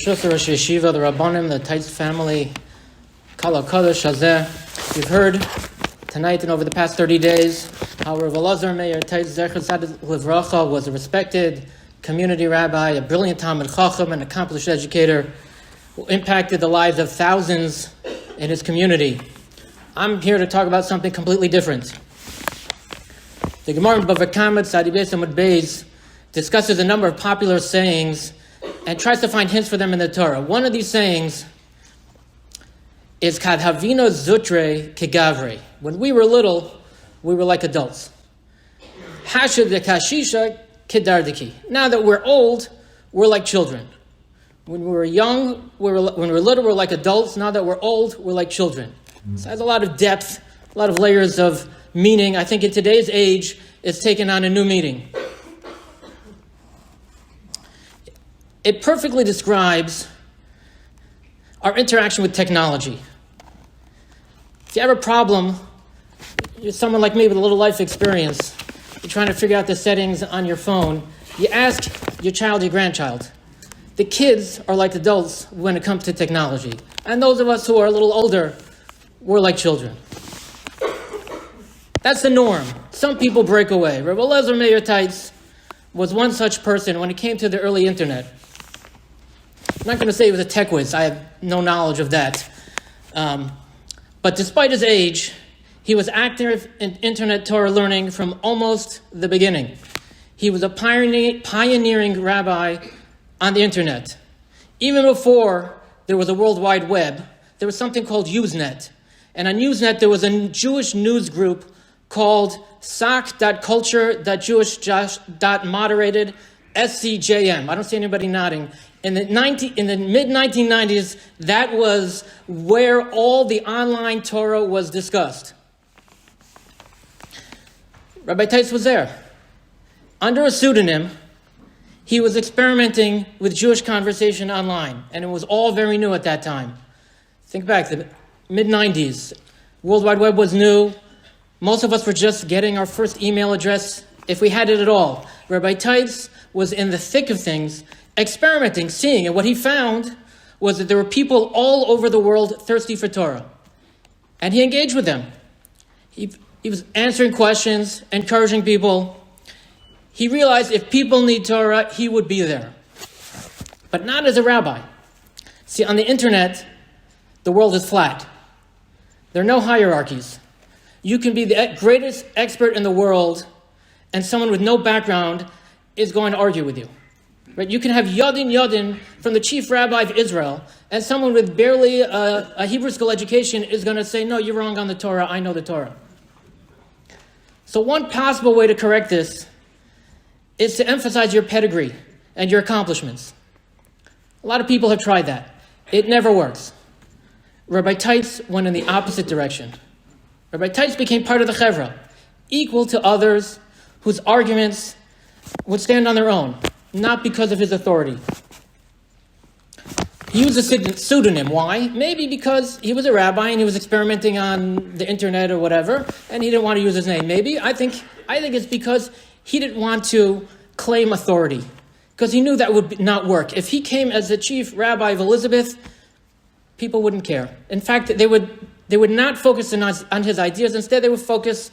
B'Reshus Rosh Yeshiva, the Rabbanim, the Teitz family, Kal HaKadosh Hazeh. You've heard tonight and over the past 30 days how Rabbi Elazar M, Teitz Zecher Tzaddik Livracha, was a respected community rabbi, a brilliant Talmid Chacham, an accomplished educator who impacted the lives of thousands in his community. I'm here to talk about something completely different. The Gemara in Bava Kama Tzadi Beis Amud Beis discusses a number of popular sayings and tries to find hints for them in the Torah. One of these sayings is Kad Havino Zutre Kegavre. When we were little, we were like adults. Hashid de Kashisha Kedardiki. Now that we're old, we're like children. When we were young, when we were little, we're like adults. Now that we're old, we're like children. So it has a lot of depth, a lot of layers of meaning. I think in today's age, it's taken on a new meaning. It perfectly describes our interaction with technology. If you have a problem, you're someone like me with a little life experience, you're trying to figure out the settings on your phone, you ask your child, your grandchild. The kids are like adults when it comes to technology. And those of us who are a little older, we're like children. That's the norm. Some people break away. Rabbi Elazar M Teitz was one such person when it came to the early internet. I'm not going to say he was a tech whiz. I have no knowledge of that. But despite his age, he was active in internet Torah learning from almost the beginning. He was a pioneering rabbi on the internet. Even before there was a World Wide Web, there was something called Usenet. And on Usenet, there was a Jewish news group called sock.culture.jewish.moderated SCJM. I don't see anybody nodding. In the mid-1990s, that was where all the online Torah was discussed. Rabbi Teitz was there. Under a pseudonym, he was experimenting with Jewish conversation online, and it was all very new at that time. Think back, the mid-90s. World Wide Web was new. Most of us were just getting our first email address, if we had it at all. Rabbi Teitz was in the thick of things, experimenting, seeing, and what he found was that there were people all over the world thirsty for Torah. And he engaged with them. He was answering questions, encouraging people. He realized if people need Torah, he would be there. But not as a rabbi. See, on the internet, the world is flat. There are no hierarchies. You can be the greatest expert in the world, and someone with no background is going to argue with you. Right? You can have Yadin from the chief rabbi of Israel, and someone with barely a Hebrew school education is going to say, no, you're wrong on the Torah, I know the Torah. So one possible way to correct this is to emphasize your pedigree and your accomplishments. A lot of people have tried that. It never works. Rabbi Teitz went in the opposite direction. Rabbi Teitz became part of the chevra, equal to others whose arguments would stand on their own, not because of his authority. He used a pseudonym. Why? Maybe because he was a rabbi and he was experimenting on the internet or whatever, and he didn't want to use his name. Maybe. I think it's because he didn't want to claim authority, because he knew that would not work. If he came as the chief rabbi of Elizabeth, people wouldn't care. In fact, they would not focus on his ideas. Instead, they would focus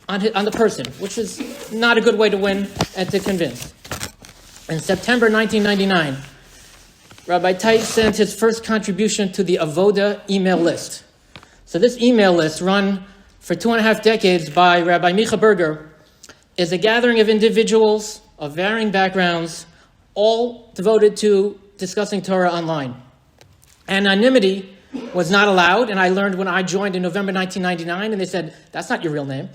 on the person, which is not a good way to win and to convince. In September 1999, Rabbi Teitz sent his first contribution to the Avoda email list. So this email list, run for 2.5 decades by Rabbi Micha Berger, is a gathering of individuals of varying backgrounds, all devoted to discussing Torah online. Anonymity was not allowed, and I learned when I joined in November 1999, and they said, that's not your real name.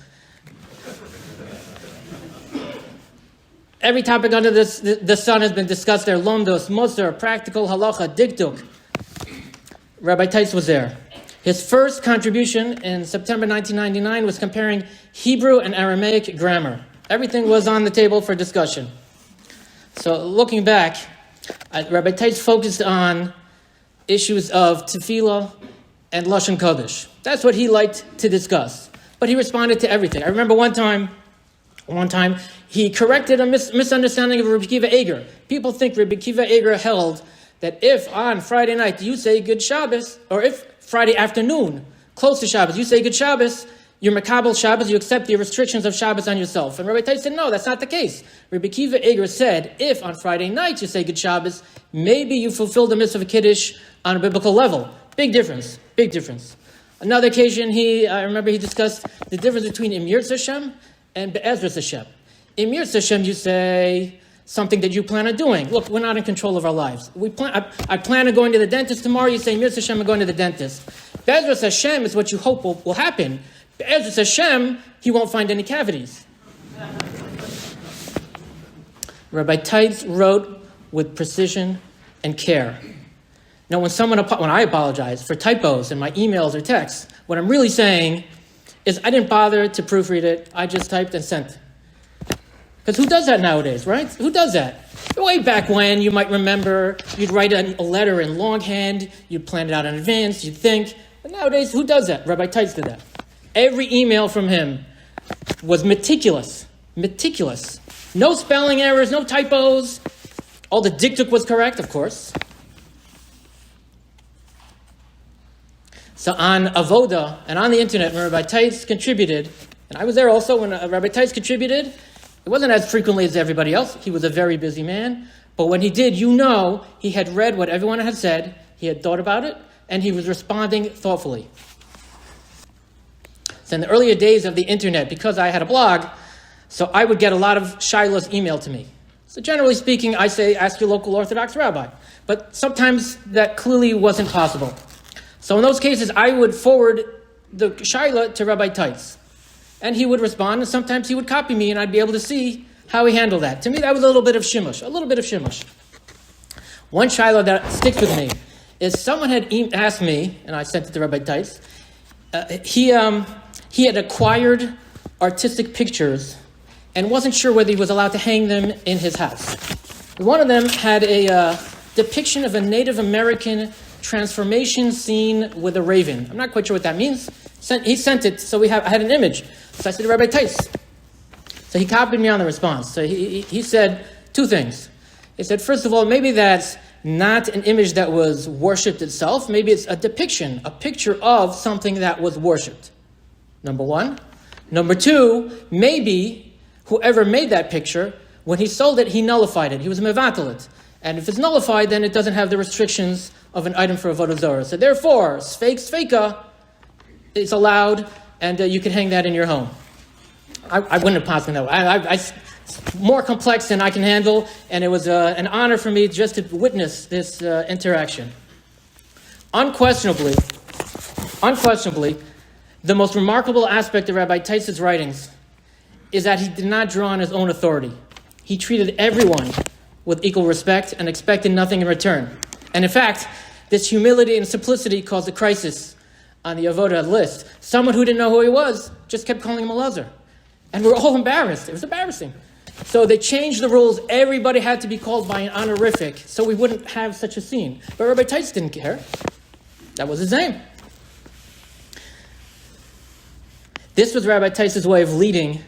Every topic under the sun has been discussed there. Lomdos, Musar, practical, halacha, dikduk. Rabbi Teitz was there. His first contribution in September 1999 was comparing Hebrew and Aramaic grammar. Everything was on the table for discussion. So looking back, Rabbi Teitz focused on issues of tefillah and lashon kodesh. That's what he liked to discuss. But he responded to everything. I remember one time he corrected a misunderstanding of Rabbi Kiva Eger. People think Rabbi Kiva Eger held that if on Friday night you say Good Shabbos, or if Friday afternoon, close to Shabbos, you say Good Shabbos, you're Makabel Shabbos, you accept the restrictions of Shabbos on yourself. And Rabbi Teitz said, no, that's not the case. Rabbi Kiva Eger said, if on Friday night you say Good Shabbos, maybe you fulfill the mitzvah of Kiddush on a biblical level. Big difference, big difference. Another occasion, I remember he discussed the difference between Im Yirtzeh Hashem and Be'ezras Hashem. Im Yirtzeh Hashem, you say something that you plan on doing. Look, we're not in control of our lives. I plan on going to the dentist tomorrow. You say, Im Yirtzeh Hashem, I'm going to the dentist. Be'ezras Hashem is what you hope will happen. Be'ezras Hashem, he won't find any cavities. Rabbi Teitz wrote with precision and care. Now, when I apologize for typos in my emails or texts, what I'm really saying is I didn't bother to proofread it. I just typed and sent. Because who does that nowadays, right? Who does that? Way back when, you might remember, you'd write a letter in longhand, you'd plan it out in advance, you'd think. But nowadays, who does that? Rabbi Teitz did that. Every email from him was meticulous. Meticulous. No spelling errors, no typos. All the diktuk was correct, of course. So on Avoda and on the internet, when Rabbi Teitz contributed, and I was there also when Rabbi Teitz contributed, it wasn't as frequently as everybody else. He was a very busy man. But when he did, he had read what everyone had said, he had thought about it, and he was responding thoughtfully. So in the earlier days of the internet, because I had a blog, so I would get a lot of shilos emailed to me. So generally speaking, I say, ask your local Orthodox rabbi. But sometimes that clearly wasn't possible. So in those cases, I would forward the shaila to Rabbi Teitz. And he would respond, and sometimes he would copy me, and I'd be able to see how he handled that. To me, that was a little bit of shimush. One shaila that sticks with me is someone had asked me, and I sent it to Rabbi Teitz, he had acquired artistic pictures and wasn't sure whether he was allowed to hang them in his house. One of them had a depiction of a Native American transformation scene with a raven. I'm not quite sure what that means. He sent it, so I had an image. So I said to Rabbi Teitz. So he copied me on the response. So he said two things. He said, first of all, maybe that's not an image that was worshipped itself. Maybe it's a depiction, a picture of something that was worshipped. Number one. Number two, maybe whoever made that picture, when he sold it, he nullified it. He was mevatel. And if it's nullified, then it doesn't have the restrictions of an item for avodah zarah. So therefore, sfeika is allowed, and you can hang that in your home. I wouldn't have passed it that way. It's more complex than I can handle, and it was an honor for me just to witness this interaction. Unquestionably, the most remarkable aspect of Rabbi Teitz's writings is that he did not draw on his own authority. He treated everyone with equal respect and expected nothing in return. And in fact, this humility and simplicity caused a crisis on the avodah list. Someone who didn't know who he was just kept calling him Elazar. And we're all embarrassed. It was embarrassing. So they changed the rules. Everybody had to be called by an honorific, so we wouldn't have such a scene. But Rabbi Teitz didn't care. That was his name. This was Rabbi Teitz's way of leading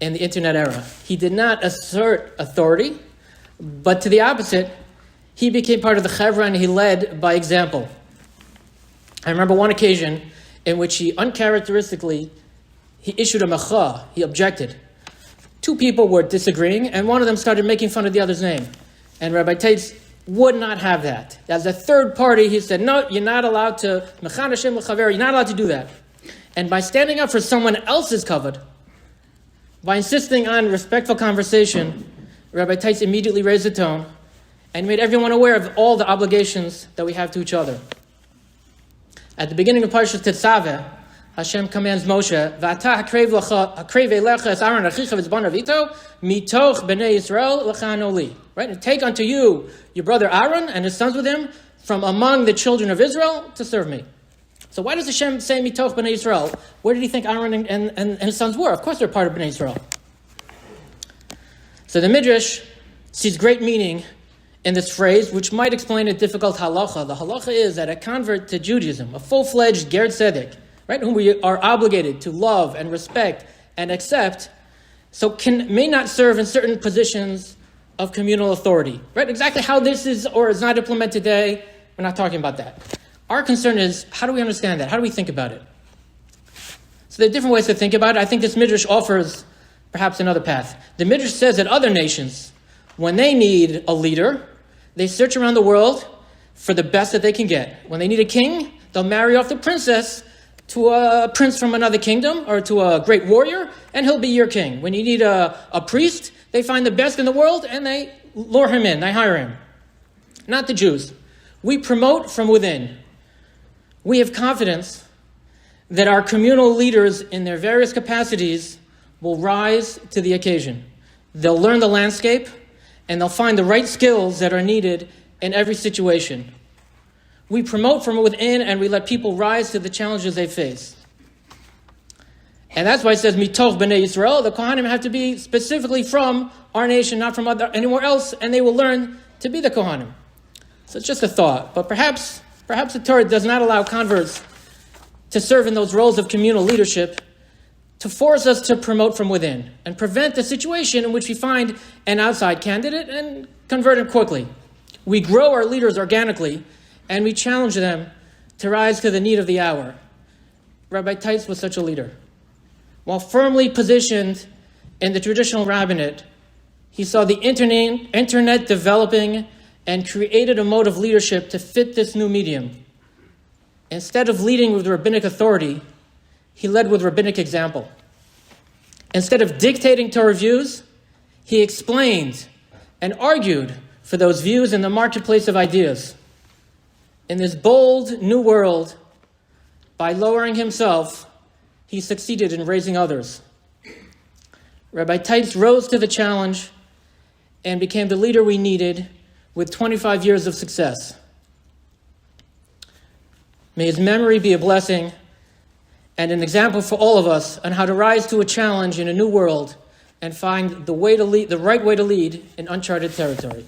in the internet era. He did not assert authority, but to the opposite, he became part of the chevra and he led by example. I remember one occasion in which he uncharacteristically, he issued a macha, he objected. Two people were disagreeing, and one of them started making fun of the other's name. And Rabbi Teitz would not have that. As a third party, he said, no, you're not allowed to, mechan Hashem l'chaver, you're not allowed to do that. And by standing up for someone else's kavod, by insisting on respectful conversation, Rabbi Teitz immediately raised the tone and made everyone aware of all the obligations that we have to each other. At the beginning of Parashat Tetzaveh, Hashem commands Moshe, "V'ata hakrev elecha es Aaron achicha v'tzbanav ito mitoch bnei Yisrael l'chano li." Right, and take unto you your brother Aaron and his sons with him from among the children of Israel to serve me. So why does Hashem say mitoch bnei Yisrael? Where did he think Aaron and his sons were? Of course, they're part of bnei Yisrael. So the Midrash sees great meaning in this phrase, which might explain a difficult halacha. The halacha is that a convert to Judaism, a full-fledged ger tzedek, right, whom we are obligated to love and respect and accept, so may not serve in certain positions of communal authority, right? Exactly how this is or is not implemented today, we're not talking about that. Our concern is, how do we understand that? How do we think about it? So there are different ways to think about it. I think this Midrash offers perhaps another path. The Midrash says that other nations, when they need a leader, they search around the world for the best that they can get. When they need a king, they'll marry off the princess to a prince from another kingdom or to a great warrior, and he'll be your king. When you need a priest, they find the best in the world and they lure him in, they hire him. Not the Jews. We promote from within. We have confidence that our communal leaders in their various capacities will rise to the occasion. They'll learn the landscape and they'll find the right skills that are needed in every situation. We promote from within and we let people rise to the challenges they face. And that's why it says, Mitoch B'nai Yisrael, the Kohanim have to be specifically from our nation, not from anywhere else, and they will learn to be the Kohanim. So it's just a thought. But perhaps the Torah does not allow converts to serve in those roles of communal leadership to force us to promote from within and prevent the situation in which we find an outside candidate and convert him quickly. We grow our leaders organically and we challenge them to rise to the need of the hour. Rabbi Teitz was such a leader. While firmly positioned in the traditional rabbinate, he saw the internet developing and created a mode of leadership to fit this new medium. Instead of leading with rabbinic authority, he led with rabbinic example. Instead of dictating Torah views, he explained and argued for those views in the marketplace of ideas. In this bold new world, by lowering himself, he succeeded in raising others. Rabbi Teitz rose to the challenge and became the leader we needed with 25 years of success. May his memory be a blessing and an example for all of us on how to rise to a challenge in a new world and find the right way to lead in uncharted territory.